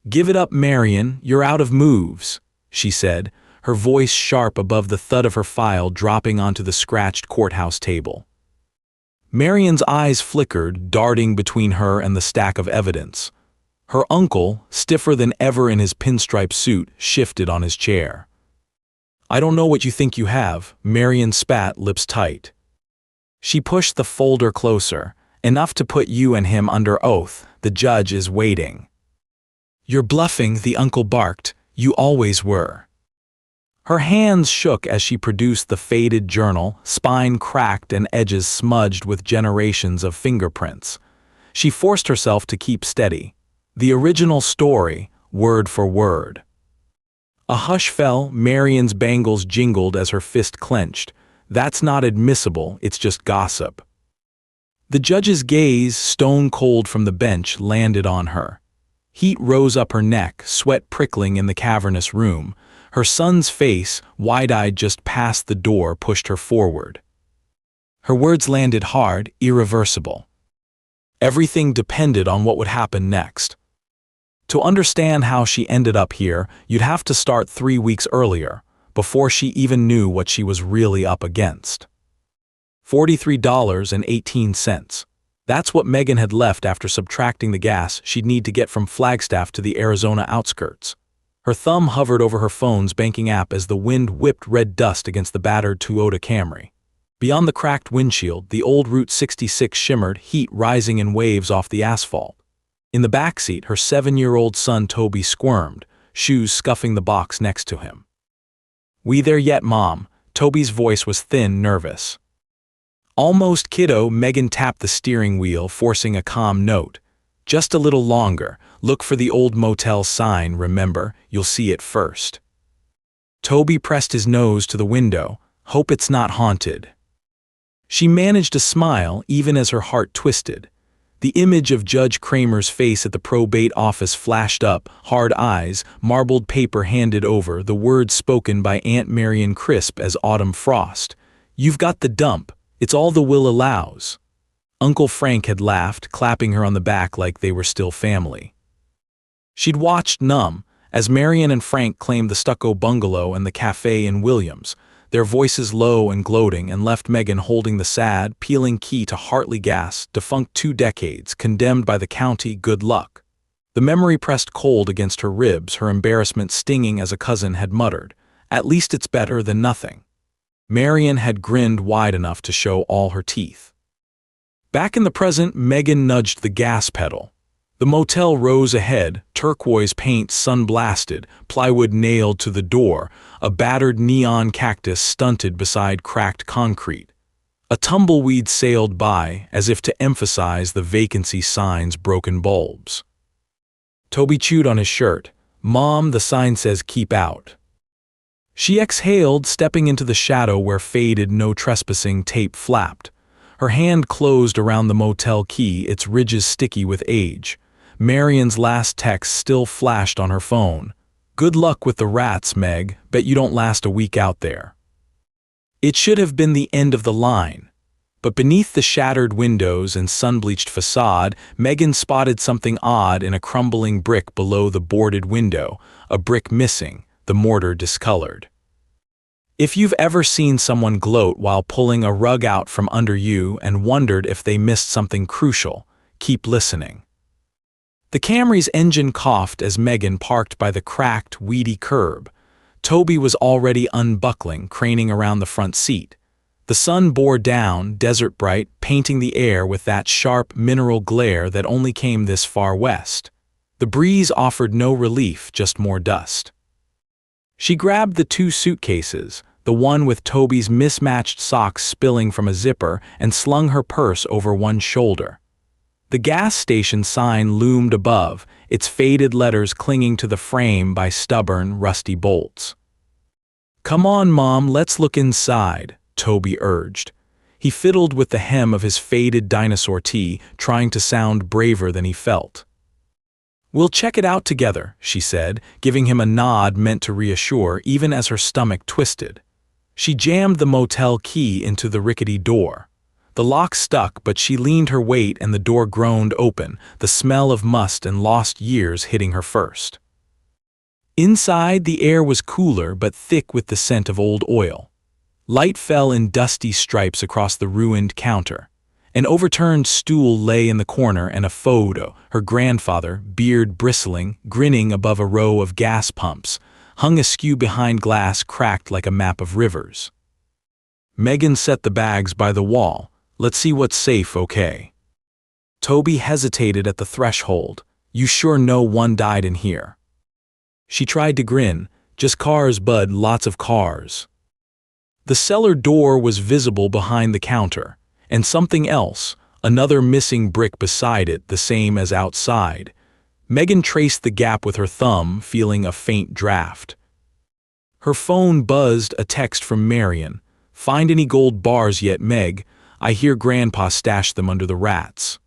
"Give it up, Marion, you're out of moves," she said, her voice sharp above the thud of her file dropping onto the scratched courthouse table. Marion's eyes flickered, darting between her and the stack of evidence. Her uncle, stiffer than ever in his pinstripe suit, shifted on his chair. "I don't know what you think you have," Marion spat, lips tight. She pushed the folder closer. "Enough to put you and him under oath. The judge is waiting." "You're bluffing," the uncle barked. "You always were." Her hands shook as she produced the faded journal, spine cracked and edges smudged with generations of fingerprints. She forced herself to keep steady. The original story, word for word. A hush fell, Marion's bangles jingled as her fist clenched. "That's not admissible, it's just gossip." The judge's gaze, stone cold from the bench, landed on her. Heat rose up her neck, sweat prickling in the cavernous room. Her son's face, wide-eyed just past the door, pushed her forward. Her words landed hard, irreversible. Everything depended on what would happen next. To understand how she ended up here, you'd have to start 3 weeks earlier, before she even knew what she was really up against. $43.18. That's what Megan had left after subtracting the gas she'd need to get from Flagstaff to the Arizona outskirts. Her thumb hovered over her phone's banking app as the wind whipped red dust against the battered Toyota Camry. Beyond the cracked windshield, the old Route 66 shimmered, heat rising in waves off the asphalt. In the backseat, her 7-year-old son Toby squirmed, shoes scuffing the box next to him. "We there yet, Mom?" Toby's voice was thin, nervous. "Almost, kiddo." Megan tapped the steering wheel, forcing a calm note. "Just a little longer. Look for the old motel sign, remember? You'll see it first." Toby pressed his nose to the window. "Hope it's not haunted." She managed a smile, even as her heart twisted. The image of Judge Kramer's face at the probate office flashed up, hard eyes, marbled paper handed over, the words spoken by Aunt Marion crisp as autumn frost. "You've got the dump. It's all the will allows." Uncle Frank had laughed, clapping her on the back like they were still family. She'd watched numb, as Marion and Frank claimed the stucco bungalow and the cafe in Williams, their voices low and gloating, and left Megan holding the sad, peeling key to Hartley Gas, defunct 2 decades, condemned by the county, good luck. The memory pressed cold against her ribs, her embarrassment stinging as a cousin had muttered, "At least it's better than nothing." Marion had grinned wide enough to show all her teeth. Back in the present, Megan nudged the gas pedal. The motel rose ahead, turquoise paint sun-blasted, plywood nailed to the door, a battered neon cactus stunted beside cracked concrete. A tumbleweed sailed by, as if to emphasize the vacancy sign's broken bulbs. Toby chewed on his shirt. "Mom, the sign says keep out." She exhaled, stepping into the shadow where faded "no trespassing" tape flapped. Her hand closed around the motel key, its ridges sticky with age. Marion's last text still flashed on her phone. "Good luck with the rats, Meg. Bet you don't last a week out there." It should have been the end of the line. But beneath the shattered windows and sun-bleached facade, Megan spotted something odd in a crumbling brick below the boarded window, a brick missing, the mortar discolored. If you've ever seen someone gloat while pulling a rug out from under you and wondered if they missed something crucial, keep listening. The Camry's engine coughed as Megan parked by the cracked, weedy curb. Toby was already unbuckling, craning around the front seat. The sun bore down, desert bright, painting the air with that sharp, mineral glare that only came this far west. The breeze offered no relief, just more dust. She grabbed the 2 suitcases, the one with Toby's mismatched socks spilling from a zipper, and slung her purse over one shoulder. The gas station sign loomed above, its faded letters clinging to the frame by stubborn, rusty bolts. "Come on, Mom, let's look inside," Toby urged. He fiddled with the hem of his faded dinosaur tee, trying to sound braver than he felt. "We'll check it out together," she said, giving him a nod meant to reassure even as her stomach twisted. She jammed the motel key into the rickety door. The lock stuck, but she leaned her weight and the door groaned open, the smell of must and lost years hitting her first. Inside, the air was cooler but thick with the scent of old oil. Light fell in dusty stripes across the ruined counter. An overturned stool lay in the corner and a photo, her grandfather, beard bristling, grinning above a row of gas pumps, hung askew behind glass cracked like a map of rivers. Megan set the bags by the wall. Let's see what's safe, okay? Toby hesitated at the threshold. You sure no one died in here? She tried to grin. Just cars, bud, lots of cars. The cellar door was visible behind the counter, and something else, another missing brick beside it, the same as outside. Megan traced the gap with her thumb, feeling a faint draft. Her phone buzzed, a text from Marion. Find any gold bars yet, Meg? I hear Grandpa stashed them under the rats.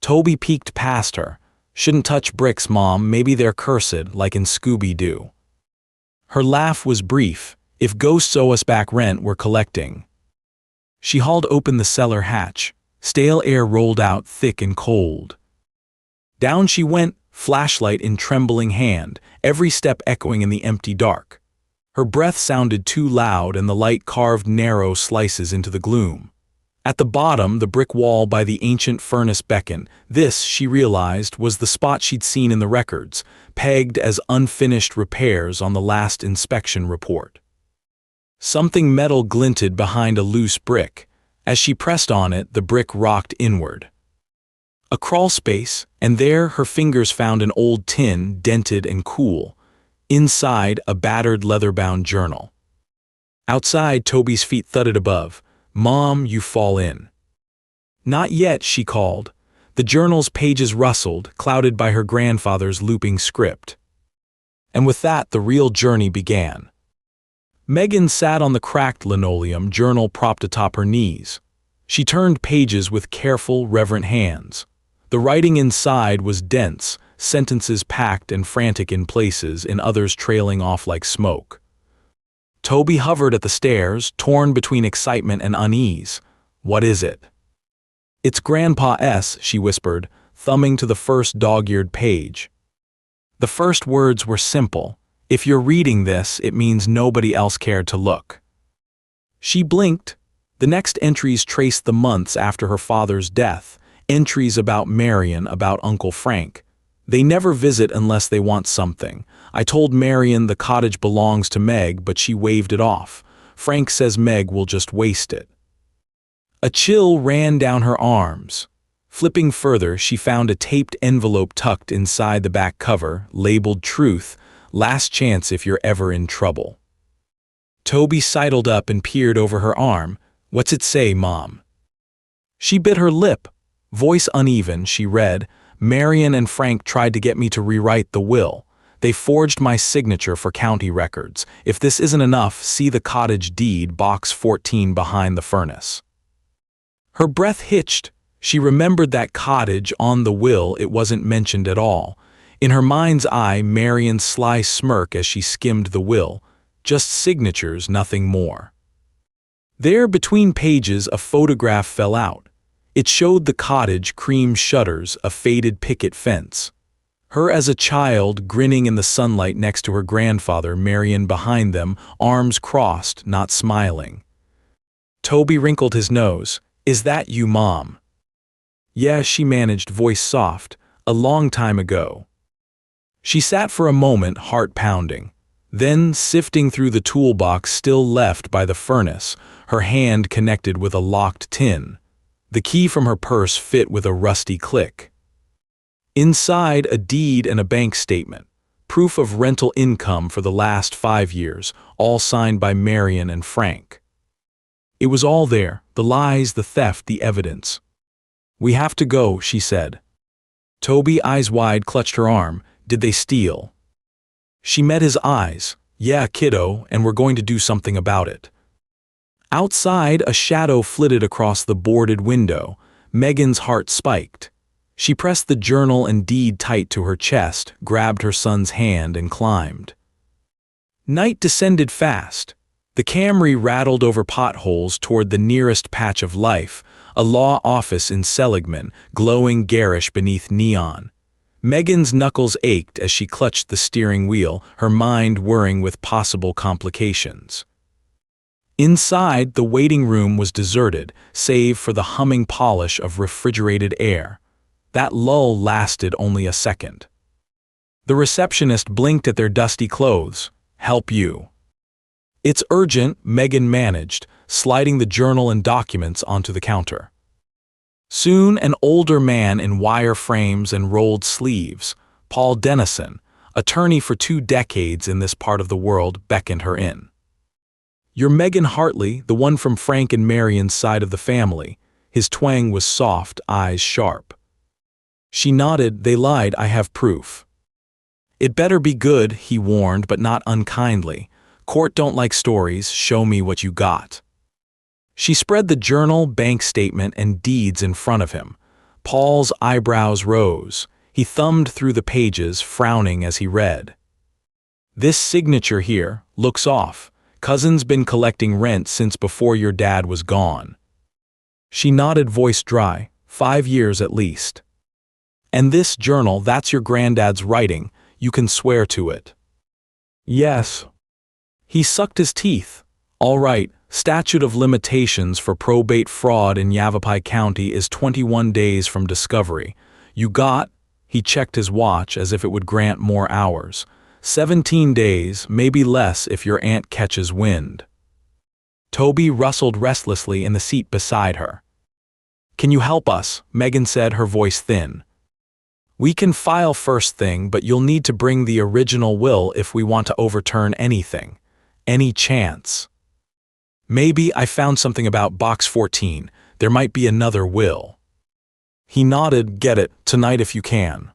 Toby peeked past her. Shouldn't touch bricks, Mom, maybe they're cursed, like in Scooby-Doo. Her laugh was brief. If ghosts owe us back rent, we're collecting. She hauled open the cellar hatch. Stale air rolled out thick and cold. Down she went, flashlight in trembling hand, every step echoing in the empty dark. Her breath sounded too loud and the light carved narrow slices into the gloom. At the bottom, the brick wall by the ancient furnace beckoned. This, she realized, was the spot she'd seen in the records, pegged as unfinished repairs on the last inspection report. Something metal glinted behind a loose brick. As she pressed on it, the brick rocked inward. A crawl space, and there her fingers found an old tin, dented and cool. Inside, a battered leather-bound journal. Outside, Toby's feet thudded above. Mom, you fall in. Not yet, she called. The journal's pages rustled, clouded by her grandfather's looping script. And with that, the real journey began. Megan sat on the cracked linoleum, journal propped atop her knees. She turned pages with careful, reverent hands. The writing inside was dense, sentences packed and frantic in places, in others trailing off like smoke. Toby hovered at the stairs, torn between excitement and unease. What is it? It's Grandpa S., she whispered, thumbing to the first dog-eared page. The first words were simple. If you're reading this, it means nobody else cared to look. She blinked. The next entries traced the months after her father's death, entries about Marion, about Uncle Frank. They never visit unless they want something. I told Marion the cottage belongs to Meg, but she waved it off. Frank says Meg will just waste it. A chill ran down her arms. Flipping further, she found a taped envelope tucked inside the back cover, labeled Truth, last chance if you're ever in trouble. Toby sidled up and peered over her arm. What's it say, Mom? She bit her lip. Voice uneven, she read, Marion and Frank tried to get me to rewrite the will. They forged my signature for county records. If this isn't enough, see the cottage deed, box 14 behind the furnace. Her breath hitched. She remembered that cottage on the will. It wasn't mentioned at all. In her mind's eye, Marion's sly smirk as she skimmed the will. Just signatures, nothing more. There, between pages, a photograph fell out. It showed the cottage, cream shutters, a faded picket fence. Her as a child, grinning in the sunlight next to her grandfather, Marion behind them, arms crossed, not smiling. Toby wrinkled his nose. Is that you, Mom? Yeah, she managed, voice soft. A long time ago. She sat for a moment, heart pounding. Then, sifting through the toolbox still left by the furnace, her hand connected with a locked tin. The key from her purse fit with a rusty click. Inside, a deed and a bank statement, proof of rental income for the last 5 years, all signed by Marion and Frank. It was all there, the lies, the theft, the evidence. We have to go, she said. Toby, eyes wide, clutched her arm. Did they steal? She met his eyes. Yeah, kiddo, and we're going to do something about it. Outside, a shadow flitted across the boarded window. Megan's heart spiked. She pressed the journal and deed tight to her chest, grabbed her son's hand, and climbed. Night descended fast. The Camry rattled over potholes toward the nearest patch of life, a law office in Seligman, glowing garish beneath neon. Megan's knuckles ached as she clutched the steering wheel, her mind whirring with possible complications. Inside, the waiting room was deserted, save for the humming polish of refrigerated air. That lull lasted only a second. The receptionist blinked at their dusty clothes. "Help you." "It's urgent," Megan managed, sliding the journal and documents onto the counter. Soon, an older man in wire frames and rolled sleeves, Paul Dennison, attorney for 2 decades in this part of the world, beckoned her in. "You're Megan Hartley, the one from Frank and Marion's side of the family." His twang was soft, eyes sharp. She nodded. "They lied, I have proof." "It better be good," he warned, but not unkindly. "Court don't like stories, show me what you got." She spread the journal, bank statement, and deeds in front of him. Paul's eyebrows rose. He thumbed through the pages, frowning as he read. "This signature here looks off. Cousin's been collecting rent since before your dad was gone." She nodded, voice dry. 5 years at least. "And this journal, that's your granddad's writing. You can swear to it." "Yes." He sucked his teeth. "All right, statute of limitations for probate fraud in Yavapai County is 21 days from discovery. You got," he checked his watch as if it would grant more hours, "17 days, maybe less if your aunt catches wind." Toby rustled restlessly in the seat beside her. "Can you help us?" Megan said, her voice thin. "We can file first thing, but you'll need to bring the original will if we want to overturn anything. Any chance?" "Maybe I found something about box 14. There might be another will." He nodded. "Get it, tonight if you can."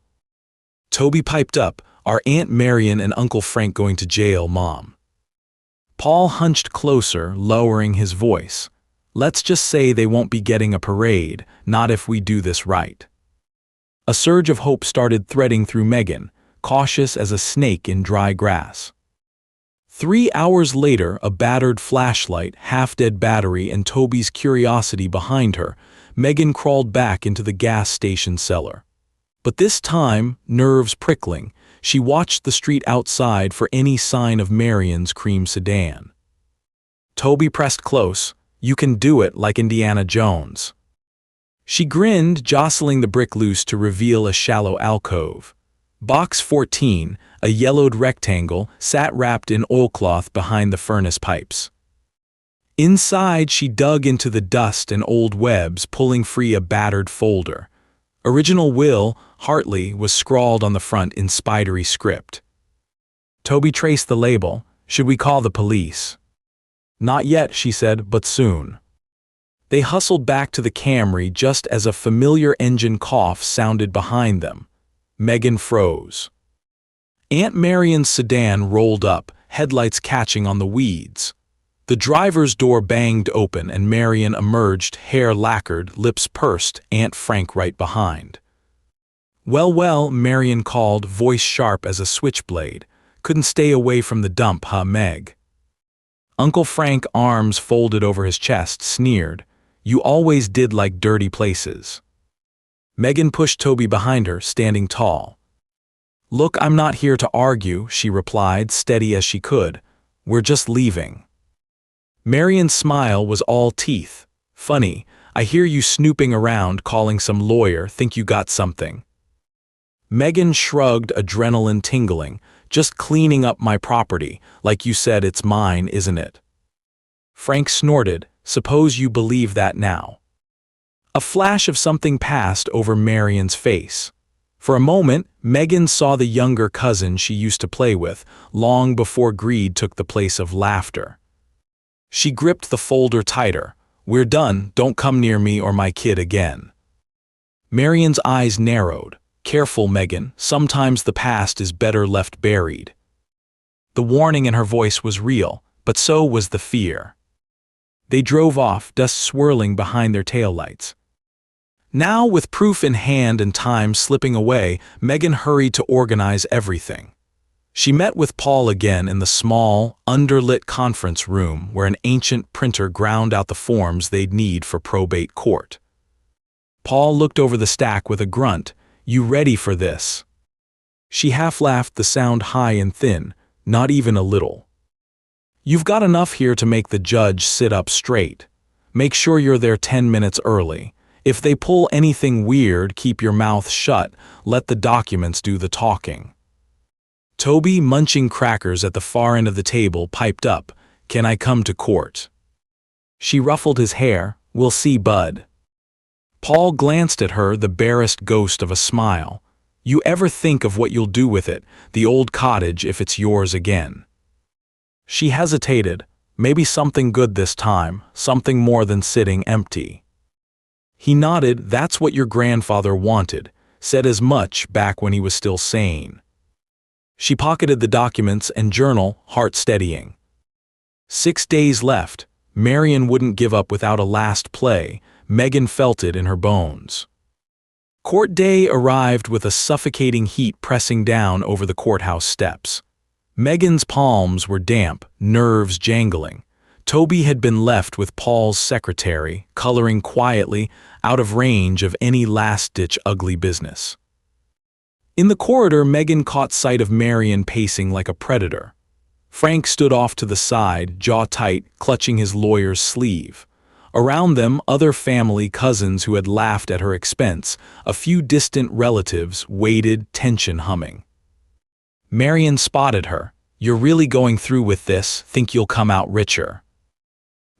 Toby piped up, "Are Aunt Marion and Uncle Frank going to jail, Mom?" Paul hunched closer, lowering his voice. "Let's just say they won't be getting a parade, not if we do this right." A surge of hope started threading through Megan, cautious as a snake in dry grass. 3 hours later, a battered flashlight, half-dead battery, and Toby's curiosity behind her, Megan crawled back into the gas station cellar. But this time, nerves prickling, she watched the street outside for any sign of Marion's cream sedan. Toby pressed close. "You can do it like Indiana Jones." She grinned, jostling the brick loose to reveal a shallow alcove. Box 14, a yellowed rectangle, sat wrapped in oilcloth behind the furnace pipes. Inside, she dug into the dust and old webs, pulling free a battered folder. "Original will, Hartley," was scrawled on the front in spidery script. Toby traced the label. "Should we call the police?" "Not yet," she said, "but soon." They hustled back to the Camry just as a familiar engine cough sounded behind them. Megan froze. Aunt Marion's sedan rolled up, headlights catching on the weeds. The driver's door banged open and Marion emerged, hair lacquered, lips pursed, Aunt Frank right behind. "Well, well," Marion called, voice sharp as a switchblade. "Couldn't stay away from the dump, huh, Meg?" Uncle Frank, arms folded over his chest, sneered. "You always did like dirty places." Megan pushed Toby behind her, standing tall. "Look, I'm not here to argue," she replied, steady as she could. "We're just leaving." Marion's smile was all teeth. "Funny, I hear you snooping around, calling some lawyer, think you got something." Megan shrugged, adrenaline tingling. "Just cleaning up my property. Like you said, it's mine, isn't it?" Frank snorted. "Suppose you believe that now." A flash of something passed over Marion's face. For a moment, Megan saw the younger cousin she used to play with, long before greed took the place of laughter. She gripped the folder tighter. "We're done, don't come near me or my kid again." Marion's eyes narrowed. "Careful, Megan, sometimes the past is better left buried." The warning in her voice was real, but so was the fear. They drove off, dust swirling behind their taillights. Now, with proof in hand and time slipping away, Megan hurried to organize everything. She met with Paul again in the small, underlit conference room where an ancient printer ground out the forms they'd need for probate court. Paul looked over the stack with a grunt. You ready for this? She half laughed, the sound high and thin, not even a little. You've got enough here to make the judge sit up straight. Make sure you're there 10 minutes early. If they pull anything weird, keep your mouth shut. Let the documents do the talking. Toby, munching crackers at the far end of the table, piped up, Can I come to court? She ruffled his hair. We'll see, bud. Paul glanced at her, the barest ghost of a smile. You ever think of what you'll do with it, the old cottage, if it's yours again? She hesitated. Maybe something good this time, something more than sitting empty. He nodded. That's what your grandfather wanted, said as much back when he was still sane. She pocketed the documents and journal, heart steadying. 6 days left. Marion wouldn't give up without a last play. Megan felt it in her bones. Court day arrived with a suffocating heat pressing down over the courthouse steps. Megan's palms were damp, nerves jangling. Toby had been left with Paul's secretary, coloring quietly, out of range of any last-ditch ugly business. In the corridor, Megan caught sight of Marion pacing like a predator. Frank stood off to the side, jaw tight, clutching his lawyer's sleeve. Around them, other family cousins who had laughed at her expense, a few distant relatives waited, tension humming. Marion spotted her. You're really going through with this, think you'll come out richer.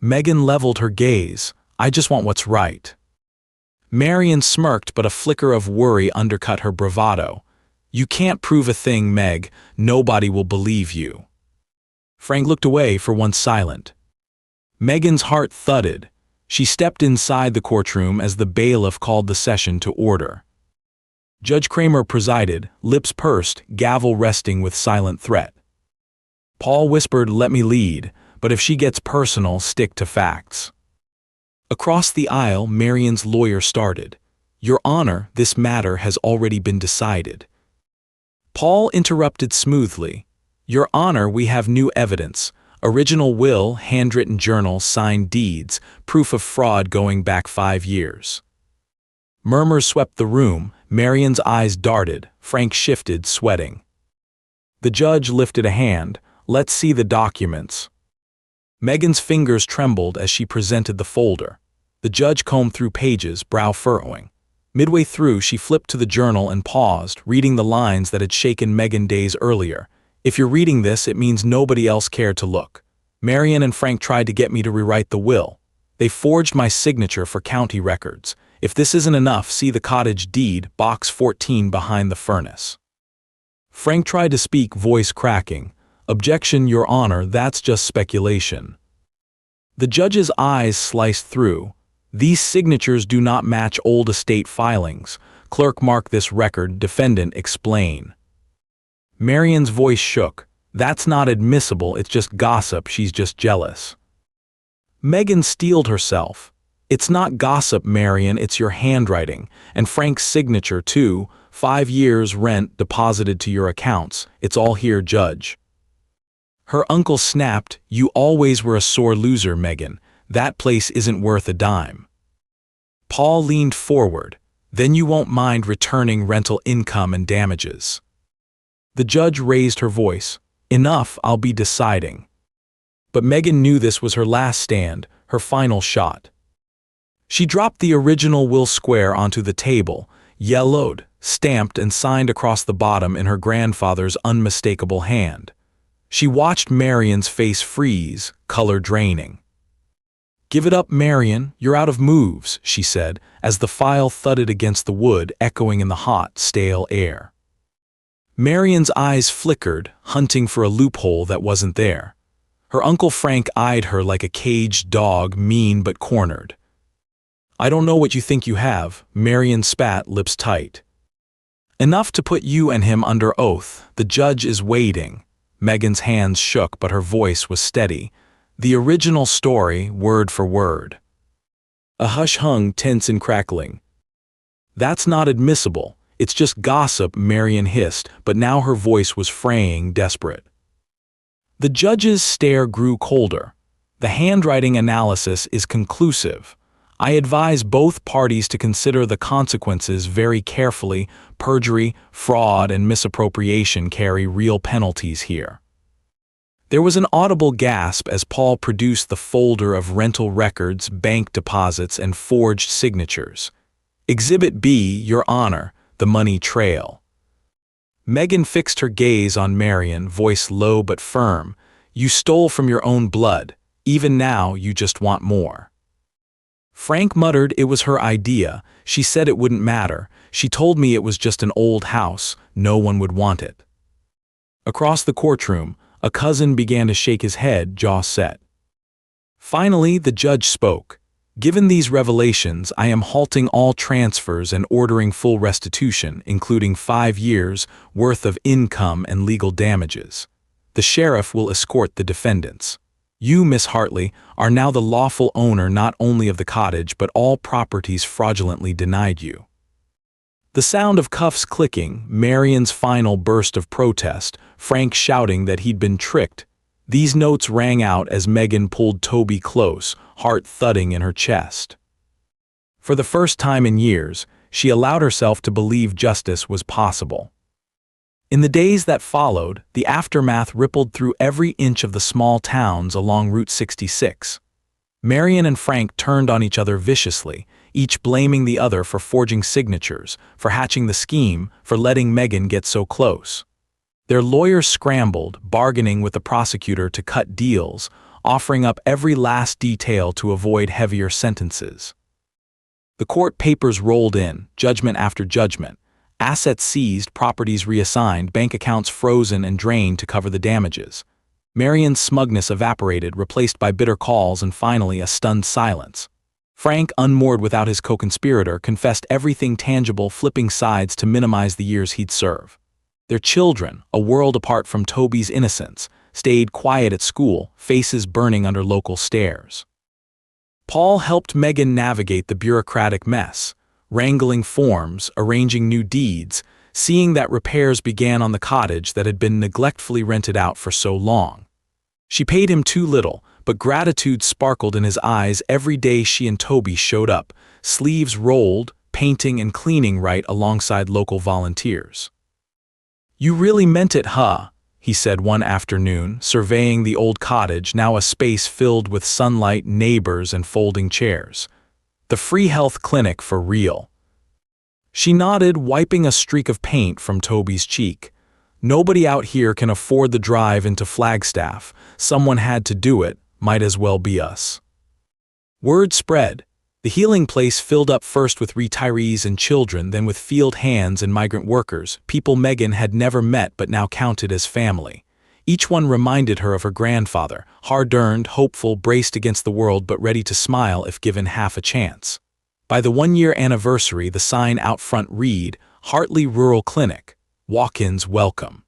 Megan leveled her gaze. I just want what's right. Marion smirked, but a flicker of worry undercut her bravado. You can't prove a thing, Meg. Nobody will believe you. Frank looked away, for once silent. Megan's heart thudded. She stepped inside the courtroom as the bailiff called the session to order. Judge Kramer presided, lips pursed, gavel resting with silent threat. Paul whispered, Let me lead, but if she gets personal, stick to facts. Across the aisle, Marion's lawyer started. Your Honor, this matter has already been decided. Paul interrupted smoothly. Your Honor, we have new evidence. Original will, handwritten journal, signed deeds, proof of fraud going back 5 years. Murmurs swept the room. Marion's eyes darted. Frank shifted, sweating. The judge lifted a hand. Let's see the documents. Megan's fingers trembled as she presented the folder. The judge combed through pages, brow furrowing. Midway through, she flipped to the journal and paused, reading the lines that had shaken Megan days earlier. If you're reading this, it means nobody else cared to look. Marion and Frank tried to get me to rewrite the will. They forged my signature for county records. If this isn't enough, see the cottage deed, box 14 behind the furnace. Frank tried to speak, voice cracking. Objection, Your Honor, that's just speculation. The judge's eyes sliced through. These signatures do not match old estate filings. Clerk, mark this record. Defendant, explain. Marion's voice shook. That's not admissible, it's just gossip, she's just jealous. Megan steeled herself. It's not gossip, Marion, it's your handwriting, and Frank's signature too. 5 years' rent deposited to your accounts. It's all here, Judge. Her uncle snapped, You always were a sore loser, Megan. That place isn't worth a dime. Paul leaned forward. Then you won't mind returning rental income and damages. The judge raised her voice. Enough, I'll be deciding. But Megan knew this was her last stand, her final shot. She dropped the original will square onto the table, yellowed, stamped and signed across the bottom in her grandfather's unmistakable hand. She watched Marion's face freeze, color draining. Give it up, Marion, you're out of moves, she said, as the file thudded against the wood, echoing in the hot, stale air. Marion's eyes flickered, hunting for a loophole that wasn't there. Her Uncle Frank eyed her like a caged dog, mean but cornered. I don't know what you think you have, Marion spat, lips tight. Enough to put you and him under oath. The judge is waiting. Megan's hands shook, but her voice was steady. The original story, word for word. A hush hung, tense and crackling. That's not admissible. It's just gossip, Marion hissed, but now her voice was fraying, desperate. The judge's stare grew colder. The handwriting analysis is conclusive. I advise both parties to consider the consequences very carefully. Perjury, fraud, and misappropriation carry real penalties here." There was an audible gasp as Paul produced the folder of rental records, bank deposits, and forged signatures. "Exhibit B, Your Honor, the money trail." Megan fixed her gaze on Marion, voice low but firm. "You stole from your own blood. Even now, you just want more." Frank muttered it was her idea. "She said it wouldn't matter. She told me it was just an old house. No one would want it." Across the courtroom, a cousin began to shake his head, jaw set. Finally, the judge spoke. "Given these revelations, I am halting all transfers and ordering full restitution, including 5 years' worth of income and legal damages. The sheriff will escort the defendants. You, Miss Hartley, are now the lawful owner not only of the cottage but all properties fraudulently denied you." The sound of cuffs clicking, Marion's final burst of protest, Frank shouting that he'd been tricked. These notes rang out as Megan pulled Toby close, heart thudding in her chest. For the first time in years, she allowed herself to believe justice was possible. In the days that followed, the aftermath rippled through every inch of the small towns along Route 66. Marion and Frank turned on each other viciously, each blaming the other for forging signatures, for hatching the scheme, for letting Megan get so close. Their lawyers scrambled, bargaining with the prosecutor to cut deals, offering up every last detail to avoid heavier sentences. The court papers rolled in, judgment after judgment. Assets seized, properties reassigned, bank accounts frozen and drained to cover the damages. Marion's smugness evaporated, replaced by bitter calls and finally a stunned silence. Frank, unmoored without his co-conspirator, confessed everything tangible, flipping sides to minimize the years he'd serve. Their children, a world apart from Toby's innocence, stayed quiet at school, faces burning under local stares. Paul helped Megan navigate the bureaucratic mess, wrangling forms, arranging new deeds, seeing that repairs began on the cottage that had been neglectfully rented out for so long. She paid him too little, but gratitude sparkled in his eyes every day she and Toby showed up, sleeves rolled, painting and cleaning right alongside local volunteers. "You really meant it, huh?" he said one afternoon, surveying the old cottage, now a space filled with sunlight, neighbors, and folding chairs. "The free health clinic for real." She nodded, wiping a streak of paint from Toby's cheek. "Nobody out here can afford the drive into Flagstaff. Someone had to do it, might as well be us." Word spread. The healing place filled up first with retirees and children, then with field hands and migrant workers, people Megan had never met but now counted as family. Each one reminded her of her grandfather, hard-earned, hopeful, braced against the world but ready to smile if given half a chance. By the 1-year anniversary, the sign out front read, "Hartley Rural Clinic. Walk-ins welcome."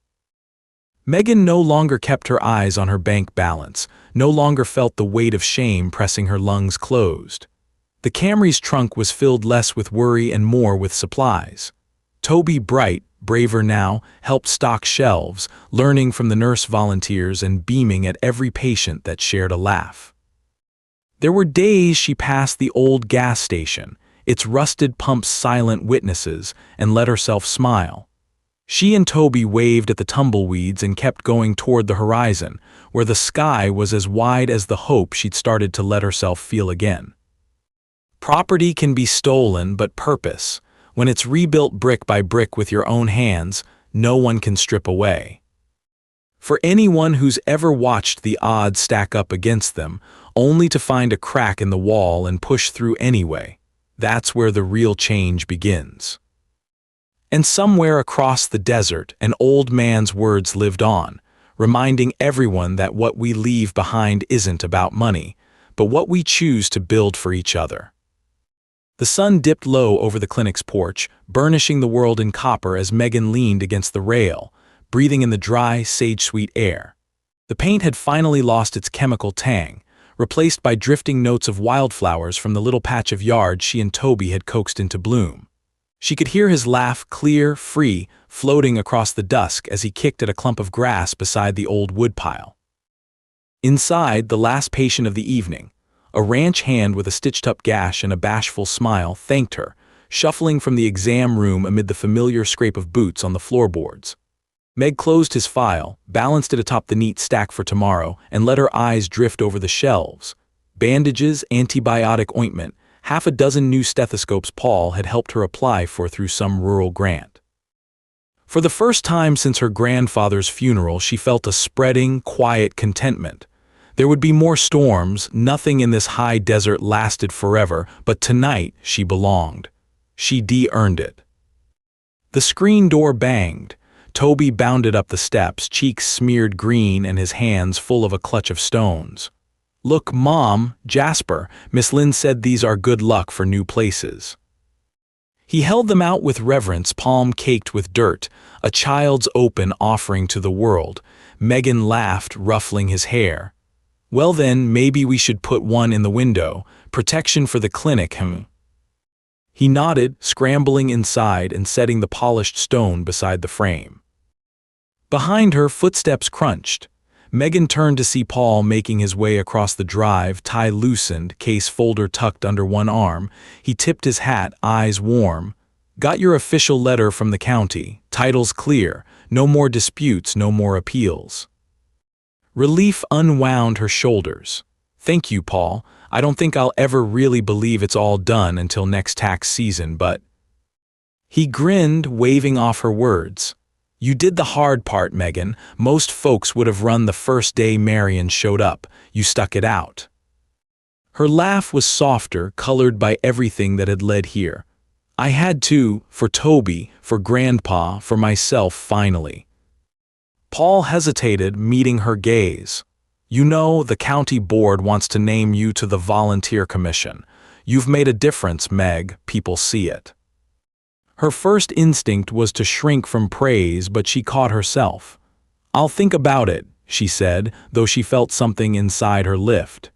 Megan no longer kept her eyes on her bank balance, no longer felt the weight of shame pressing her lungs closed. The Camry's trunk was filled less with worry and more with supplies. Toby, bright, braver now, helped stock shelves, learning from the nurse volunteers and beaming at every patient that shared a laugh. There were days she passed the old gas station, its rusted pumps silent witnesses, and let herself smile. She and Toby waved at the tumbleweeds and kept going toward the horizon, where the sky was as wide as the hope she'd started to let herself feel again. Property can be stolen, but purpose, when it's rebuilt brick by brick with your own hands, no one can strip away. For anyone who's ever watched the odds stack up against them, only to find a crack in the wall and push through anyway, that's where the real change begins. And somewhere across the desert, an old man's words lived on, reminding everyone that what we leave behind isn't about money, but what we choose to build for each other. The sun dipped low over the clinic's porch, burnishing the world in copper as Megan leaned against the rail, breathing in the dry, sage-sweet air. The paint had finally lost its chemical tang, replaced by drifting notes of wildflowers from the little patch of yard she and Toby had coaxed into bloom. She could hear his laugh, clear, free, floating across the dusk as he kicked at a clump of grass beside the old woodpile. Inside, the last patient of the evening, A ranch hand with a stitched-up gash and a bashful smile thanked her, shuffling from the exam room amid the familiar scrape of boots on the floorboards. Meg closed his file, balanced it atop the neat stack for tomorrow, and let her eyes drift over the shelves. Bandages, antibiotic ointment, half a dozen new stethoscopes Paul had helped her apply for through some rural grant. For the first time since her grandfather's funeral, she felt a spreading, quiet contentment. There would be more storms, nothing in this high desert lasted forever, but tonight she belonged. She de-earned it. The screen door banged. Toby bounded up the steps, cheeks smeared green and his hands full of a clutch of stones. "Look, Mom, Jasper, Miss Lynn said these are good luck for new places." He held them out with reverence, palm caked with dirt, a child's open offering to the world. Megan laughed, ruffling his hair. "Well then, maybe we should put one in the window. Protection for the clinic, He nodded, scrambling inside and setting the polished stone beside the frame. Behind her, footsteps crunched. Megan turned to see Paul making his way across the drive, tie loosened, case folder tucked under one arm. He tipped his hat, eyes warm. "Got your official letter from the county. Title's clear. No more disputes, no more appeals." Relief unwound her shoulders. "Thank you, Paul. I don't think I'll ever really believe it's all done until next tax season, but—" He grinned, waving off her words. "You did the hard part, Megan. Most folks would have run the first day Marion showed up. You stuck it out." Her laugh was softer, colored by everything that had led here. "I had to, for Toby, for Grandpa, for myself, finally." Paul hesitated, meeting her gaze. "You know, the county board wants to name you to the volunteer commission. You've made a difference, Meg. People see it." Her first instinct was to shrink from praise, but she caught herself. "I'll think about it," she said, though she felt something inside her lift.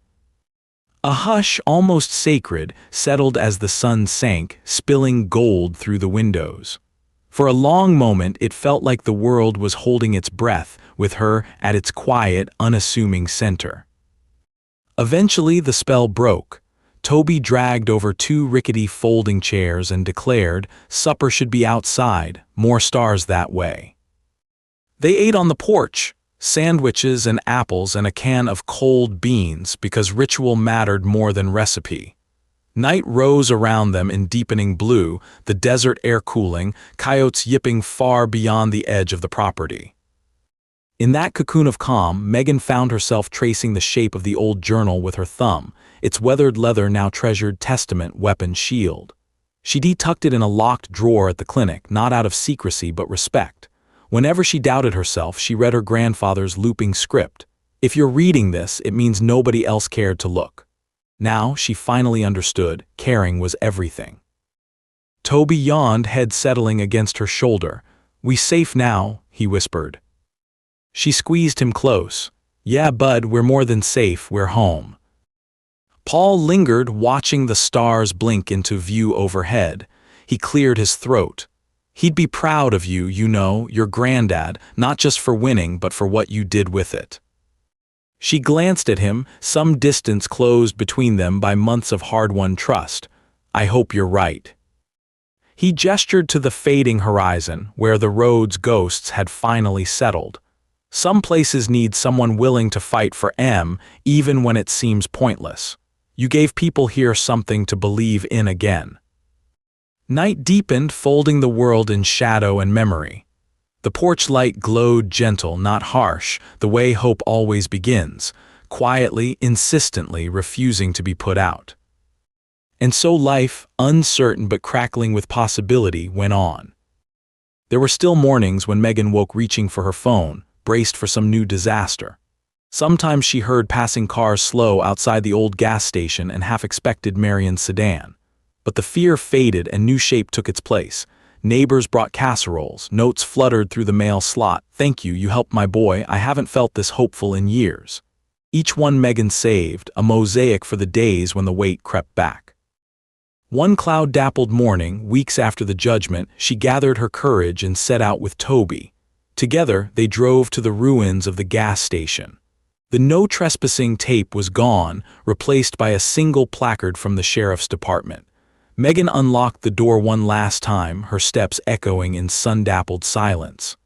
A hush, almost sacred, settled as the sun sank, spilling gold through the windows. For a long moment it felt like the world was holding its breath, with her at its quiet, unassuming center. Eventually the spell broke. Toby dragged over 2 rickety folding chairs and declared, "Supper should be outside, more stars that way." They ate on the porch, sandwiches and apples and a can of cold beans because ritual mattered more than recipe. Night rose around them in deepening blue, the desert air cooling, coyotes yipping far beyond the edge of the property. In that cocoon of calm, Megan found herself tracing the shape of the old journal with her thumb, its weathered leather now treasured testament, weapon, shield. She detucked it in a locked drawer at the clinic, not out of secrecy but respect. Whenever she doubted herself, she read her grandfather's looping script. "If you're reading this, it means nobody else cared to look." Now she finally understood, caring was everything. Toby yawned, head settling against her shoulder. "We safe now," he whispered. She squeezed him close. "Yeah, bud, we're more than safe, we're home." Paul lingered, watching the stars blink into view overhead. He cleared his throat. "He'd be proud of you, you know, your granddad, not just for winning, but for what you did with it." She glanced at him, some distance closed between them by months of hard-won trust. "I hope you're right." He gestured to the fading horizon, where the road's ghosts had finally settled. "Some places need someone willing to fight for M, even when it seems pointless. You gave people here something to believe in again." Night deepened, folding the world in shadow and memory. The porch light glowed gentle, not harsh, the way hope always begins, quietly, insistently, refusing to be put out. And so life, uncertain but crackling with possibility, went on. There were still mornings when Megan woke reaching for her phone, braced for some new disaster. Sometimes she heard passing cars slow outside the old gas station and half expected Marion's sedan. But the fear faded and new shape took its place. Neighbors brought casseroles, notes fluttered through the mail slot. "Thank you, you helped my boy, I haven't felt this hopeful in years." Each one Megan saved, a mosaic for the days when the weight crept back. One cloud-dappled morning, weeks after the judgment, she gathered her courage and set out with Toby. Together, they drove to the ruins of the gas station. The no trespassing tape was gone, replaced by a single placard from the sheriff's department. Megan unlocked the door one last time, her steps echoing in sun-dappled silence.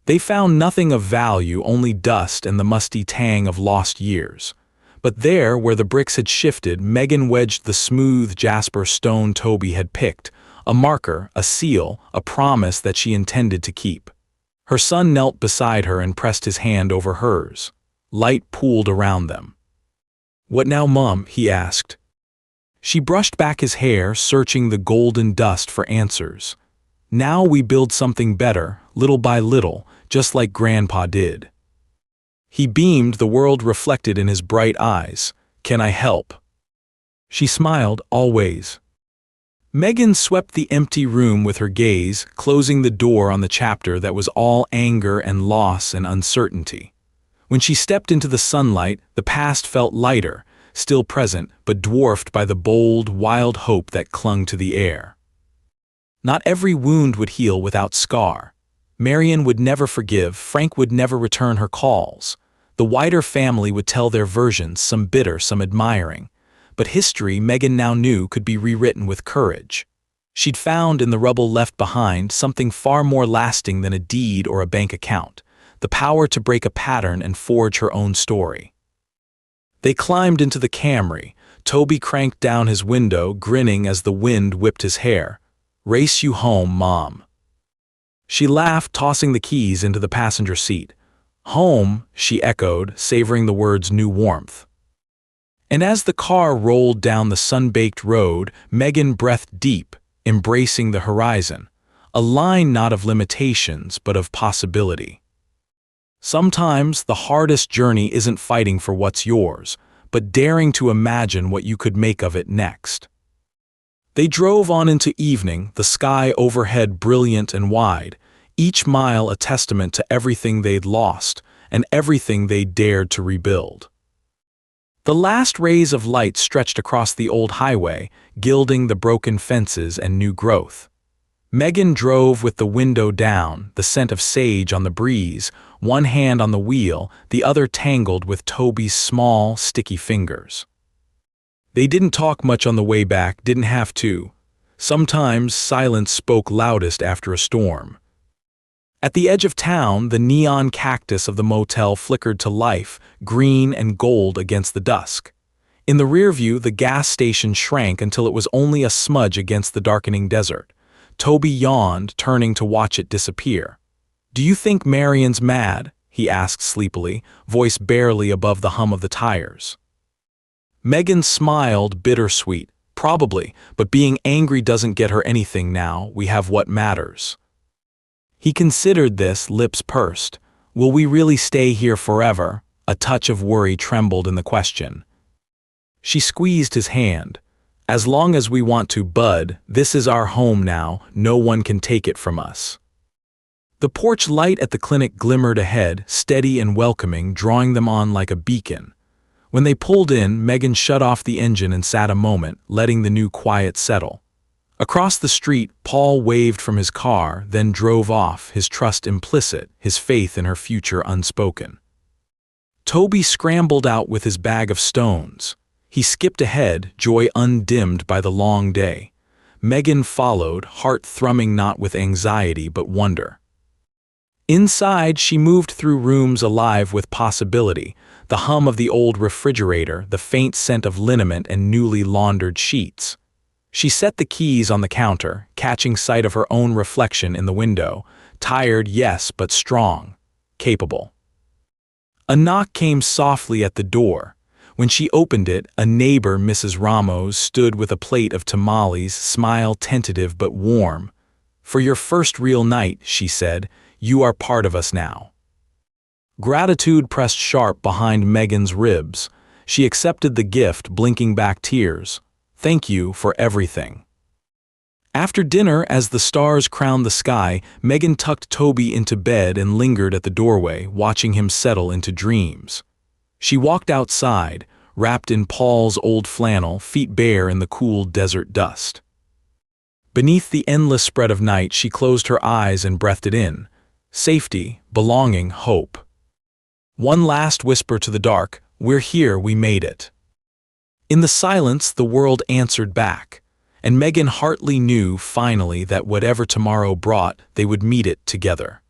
They found nothing of value, only dust and the musty tang of lost years. But there, where the bricks had shifted, Megan wedged the smooth jasper stone Toby had picked, a marker, a seal, a promise that she intended to keep. Her son knelt beside her and pressed his hand over hers. Light pooled around them. "What now, Mom?" he asked. She brushed back his hair, searching the golden dust for answers. "Now we build something better, little by little, just like Grandpa did." He beamed, the world reflected in his bright eyes. "Can I help?" She smiled, "Always." Megan swept the empty room with her gaze, closing the door on the chapter that was all anger and loss and uncertainty. When she stepped into the sunlight, the past felt lighter, still present, but dwarfed by the bold, wild hope that clung to the air. Not every wound would heal without scar. Marion would never forgive, Frank would never return her calls. The wider family would tell their versions, some bitter, some admiring. But history, Megan now knew, could be rewritten with courage. She'd found in the rubble left behind something far more lasting than a deed or a bank account, the power to break a pattern and forge her own story. They climbed into the Camry. Toby cranked down his window, grinning as the wind whipped his hair. "Race you home, Mom." She laughed, tossing the keys into the passenger seat. "Home," she echoed, savoring the word's new warmth. And as the car rolled down the sun-baked road, Megan breathed deep, embracing the horizon, a line not of limitations but of possibility. Sometimes the hardest journey isn't fighting for what's yours, but daring to imagine what you could make of it next. They drove on into evening, the sky overhead brilliant and wide, each mile a testament to everything they'd lost and everything they dared to rebuild. The last rays of light stretched across the old highway, gilding the broken fences and new growth. Megan drove with the window down, the scent of sage on the breeze, one hand on the wheel, the other tangled with Toby's small, sticky fingers. They didn't talk much on the way back, didn't have to. Sometimes silence spoke loudest after a storm. At the edge of town, the neon cactus of the motel flickered to life, green and gold against the dusk. In the rear view, the gas station shrank until it was only a smudge against the darkening desert. Toby yawned, turning to watch it disappear. "Do you think Marion's mad?" he asked sleepily, voice barely above the hum of the tires. Megan smiled, bittersweet. "Probably, but being angry doesn't get her anything now. We have what matters." He considered this, lips pursed. "Will we really stay here forever?" A touch of worry trembled in the question. She squeezed his hand. "As long as we want to, Bud. This is our home now. No one can take it from us." The porch light at the clinic glimmered ahead, steady and welcoming, drawing them on like a beacon. When they pulled in, Megan shut off the engine and sat a moment, letting the new quiet settle. Across the street, Paul waved from his car, then drove off, his trust implicit, his faith in her future unspoken. Toby scrambled out with his bag of stones. He skipped ahead, joy undimmed by the long day. Megan followed, heart thrumming not with anxiety but wonder. Inside, she moved through rooms alive with possibility, the hum of the old refrigerator, the faint scent of liniment and newly laundered sheets. She set the keys on the counter, catching sight of her own reflection in the window, tired, yes, but strong, capable. A knock came softly at the door. When she opened it, a neighbor, Mrs. Ramos, stood with a plate of tamales, smile tentative but warm. "For your first real night," she said, "you are part of us now." Gratitude pressed sharp behind Megan's ribs. She accepted the gift, blinking back tears. "Thank you for everything." After dinner, as the stars crowned the sky, Megan tucked Toby into bed and lingered at the doorway, watching him settle into dreams. She walked outside, wrapped in Paul's old flannel, feet bare in the cool desert dust. Beneath the endless spread of night, she closed her eyes and breathed it in. Safety, belonging, hope. One last whisper to the dark, "We're here, we made it." In the silence, the world answered back, and Megan Hartley knew finally that whatever tomorrow brought, they would meet it together.